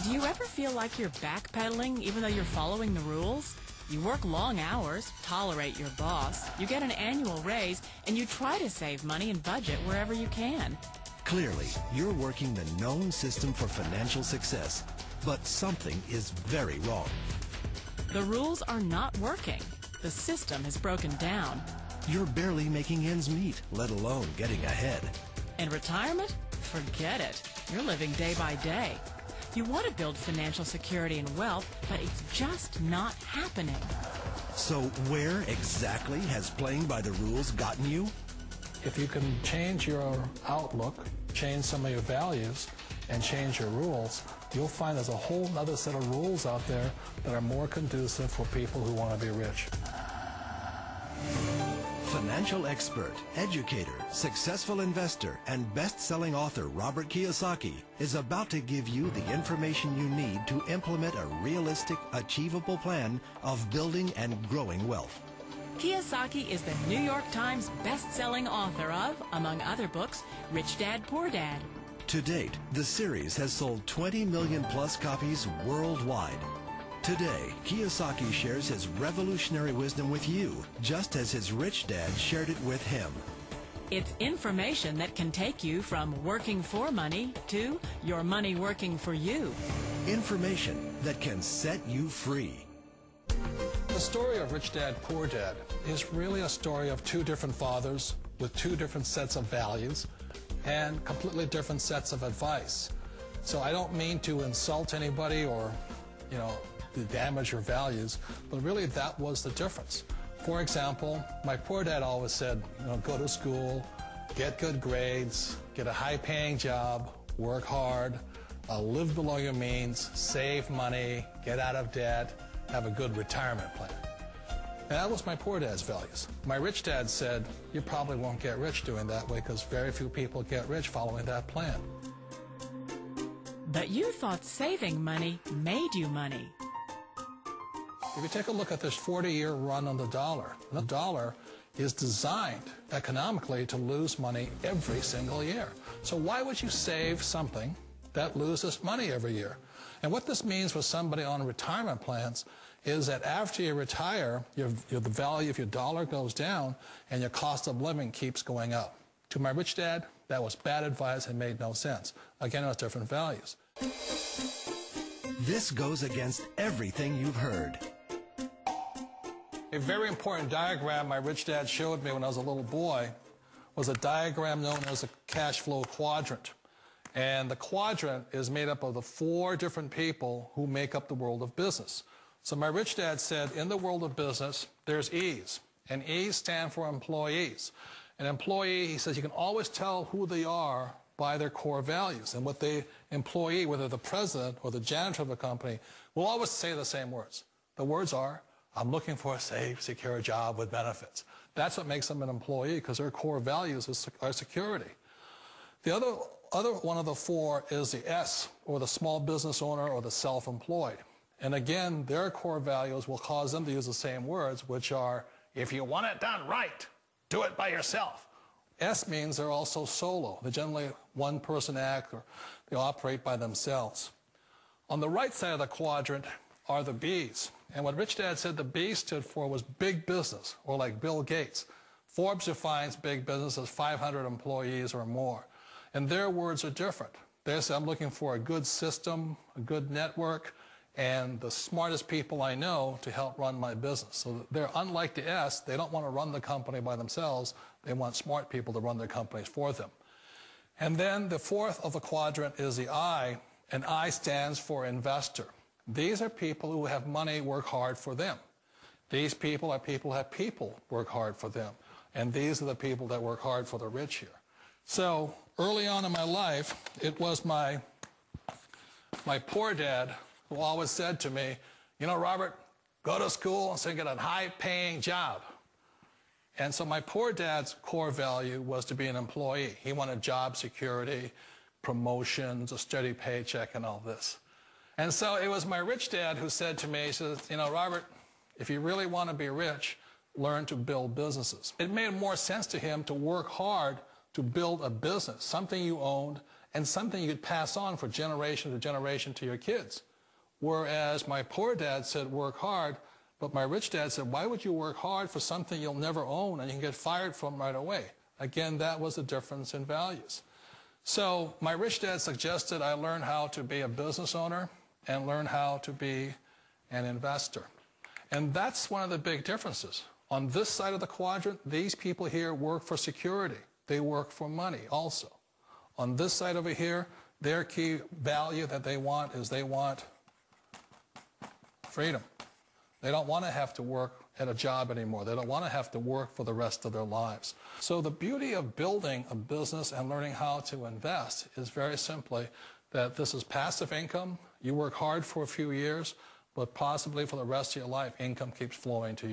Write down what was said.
Do you ever feel like you're backpedaling even though you're following the rules? You work long hours, tolerate your boss, you get an annual raise, and you try to save money and budget wherever you can. Clearly, you're working the known system for financial success, but something is very wrong. The rules are not working. The system has broken down. You're barely making ends meet, let alone getting ahead. In retirement? Forget it. You're living day by day. You want to build financial security and wealth, but it's just not happening. So where exactly has playing by the rules gotten you? If you can change your outlook, change some of your values, and change your rules, you'll find there's a whole other set of rules out there that are more conducive for people who want to be rich. Financial expert, educator, successful investor, and best-selling author Robert Kiyosaki is about to give you the information you need to implement a realistic, achievable plan of building and growing wealth. Kiyosaki is the New York Times best-selling author of, among other books, Rich Dad, Poor Dad. To date, the series has sold 20 million plus copies worldwide. Today, Kiyosaki shares his revolutionary wisdom with you, just as his rich dad shared it with him. It's information that can take you from working for money to your money working for you. Information that can set you free. The story of Rich Dad, Poor Dad is really a story of two different fathers with two different sets of values and completely different sets of advice. So I don't mean to insult anybody or, to damage your values, but really that was the difference. For example, my poor dad always said, go to school, get good grades, get a high-paying job, work hard, live below your means, save money, get out of debt, have a good retirement plan. And that was my poor dad's values. My rich dad said, you probably won't get rich doing that way because very few people get rich following that plan. But you thought saving money made you money. If you take a look at this 40-year run on the dollar is designed economically to lose money every single year. So why would you save something that loses money every year? And what this means for somebody on retirement plans is that after you retire, the value of your dollar goes down and your cost of living keeps going up. To my rich dad, that was bad advice and made no sense. Again, it was different values. This goes against everything you've heard. A very important diagram my rich dad showed me when I was a little boy was a diagram known as a cash flow quadrant. And the quadrant is made up of the four different people who make up the world of business. So my rich dad said, in the world of business, there's E's. And E's stand for employees. An employee, he says, you can always tell who they are by their core values. And what the employee, whether the president or the janitor of a company, will always say the same words. The words are, I'm looking for a safe, secure job with benefits. That's what makes them an employee, because their core values are security. The other one of the four is the S, or the small business owner or the self-employed. And again, their core values will cause them to use the same words, which are, if you want it done right, do it by yourself. S means they're also solo. They're generally one-person act, or they operate by themselves. On the right side of the quadrant are the B's. And what Rich Dad said the B stood for was big business, or like Bill Gates. Forbes defines big business as 500 employees or more. And their words are different. They say, I'm looking for a good system, a good network, and the smartest people I know to help run my business. So they're unlike the S. They don't want to run the company by themselves. They want smart people to run their companies for them. And then the fourth of the quadrant is the I, and I stands for investor. These are people who have money work hard for them. These people are people who have people work hard for them. And these are the people that work hard for the rich here. So early on in my life, it was my poor dad who always said to me, Robert, go to school and so get a high-paying job. And so my poor dad's core value was to be an employee. He wanted job security, promotions, a steady paycheck, and all this. And so it was my rich dad who said to me, he says, Robert, if you really want to be rich, learn to build businesses. It made more sense to him to work hard to build a business, something you owned, and something you could pass on for generation to generation to your kids. Whereas my poor dad said, work hard, but my rich dad said, why would you work hard for something you'll never own and you can get fired from right away? Again, that was the difference in values. So my rich dad suggested I learn how to be a business owner and learn how to be an investor. And that's one of the big differences. On this side of the quadrant, these people here work for security. They work for money also. On this side over here, their key value that they want is they want freedom. They don't want to have to work at a job anymore. They don't want to have to work for the rest of their lives. So the beauty of building a business and learning how to invest is very simply that this is passive income. You work hard for a few years, but possibly for the rest of your life, income keeps flowing to you.